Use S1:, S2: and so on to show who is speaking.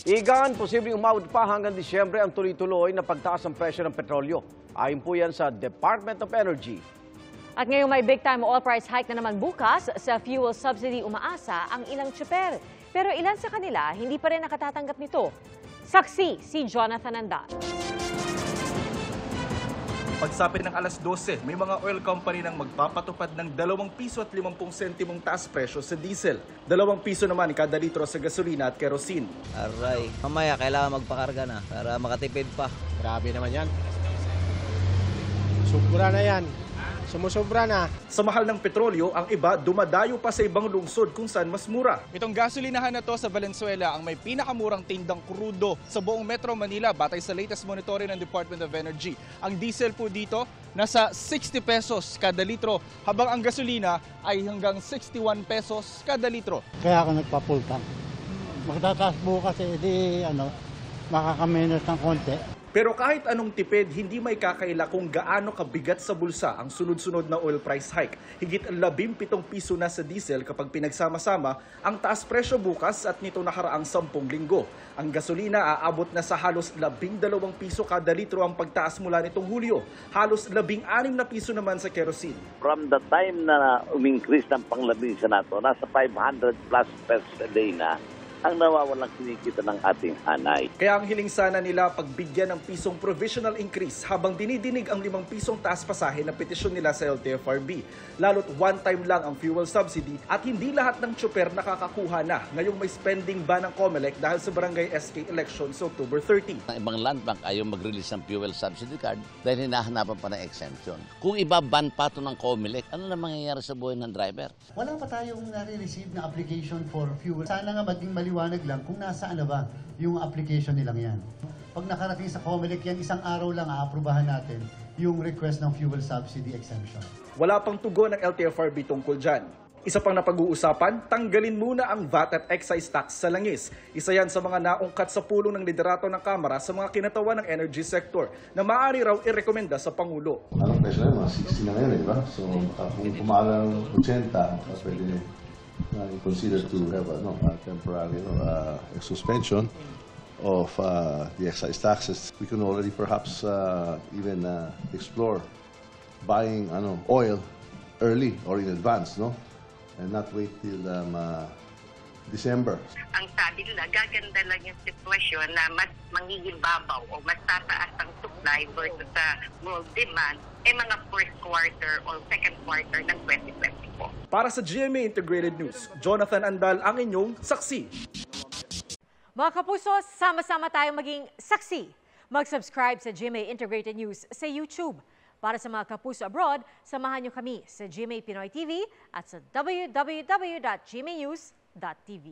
S1: Igan, posibleng umabot pa hanggang Disyembre ang tuloy-tuloy na pagtaas ng presyo ng petrolyo. Ayon po yan sa Department of Energy.
S2: At ngayong may big-time oil price hike na naman bukas, sa fuel subsidy umaasa ang ilang tsuper. Pero ilan sa kanila hindi pa rin nakatatanggap nito. Saksi si Jonathan Andal.
S3: Pagsapit ng alas 12, may mga oil company nang magpapatupad ng 2 piso at 50 sentimong taas presyo sa diesel. 2 piso naman kada litro sa gasolina at kerosene.
S4: Aray, mamaya kailangan magpakarga na para makatipid pa.
S5: Grabe naman yan. Sobra na yan. Sumusobra na.
S3: Sa mahal ng petrolyo, ang iba dumadayo pa sa ibang lungsod kung saan mas mura.
S6: Itong gasolinahan na to sa Valenzuela ang may pinakamurang tindang krudo sa buong Metro Manila batay sa latest monitoring ng Department of Energy. Ang diesel po dito nasa 60 pesos kada litro habang ang gasolina ay hanggang 61 pesos kada litro.
S7: Kaya ako nagpa-full tank. Magtataas bukas makakamenos ng konti.
S3: Pero kahit anong tipid, hindi may kakaila kung gaano kabigat sa bulsa ang sunod-sunod na oil price hike. Higit 17 piso na sa diesel kapag pinagsama-sama ang taas presyo bukas at nito nakaraang 10 linggo. Ang gasolina aabot na sa halos 12 piso kada litro ang pagtaas mula nitong Hulyo. Halos 16 na piso naman sa kerosene.
S8: From the time na umingkris ng panglabisa na ito, nasa 500 plus pesos a day na ang nawawalang kinikita ng ating hanay.
S3: Kaya ang hiling sana nila pagbigyan ng pisong provisional increase habang dinidinig ang 5 pisong taas pasahe na petisyon nila sa LTFRB. Lalo't one time lang ang fuel subsidy at hindi lahat ng tsuper nakakakuha na ngayong may spending ban ng COMELEC dahil sa barangay SK election sa October 30.
S9: Ang ibang land bank ayaw mag-release ng fuel subsidy card dahil hinahanapan pa ng exemption. Kung iba-ban pa ito ng COMELEC, ano na mangyayari sa buhay ng driver?
S10: Wala pa tayong nare-receive na application for fuel. Sana nga maging maliwanag lang kung nasaan na ba yung application nilang yan. Pag nakarating sa COMELEC yan, isang araw lang aaprubahan natin yung request ng fuel subsidy exemption.
S3: Wala pang tugon ng LTFRB tungkol dyan. Isa pang napag-uusapan, tanggalin muna ang VAT at excise tax sa langis. Isa yan sa mga naungkat sa pulong ng liderato ng Kamara sa mga kinatawan ng energy sector na maaari raw irekomenda sa Pangulo.
S11: Anong presyo na? Mga 60 na ngayon, di ba? So kung kumala ng 80, pwede consider to have a temporary suspension of the excise taxes. We can already perhaps even explore buying oil early or in advance, no? And not wait till December.
S12: Ang sabi nila, gaganda lang yung sitwasyon na mas mangigibabaw o mas tataas ang supply versus sa world demand mga first quarter o second quarter ng 2024.
S3: Para sa GMA Integrated News, Jonathan Andal ang inyong saksi.
S2: Mga kapuso, sama-sama tayong maging saksi. Mag-subscribe sa GMA Integrated News sa YouTube. Para sa mga kapuso abroad, samahan niyo kami sa GMA Pinoy TV at sa www.gmanews.tv.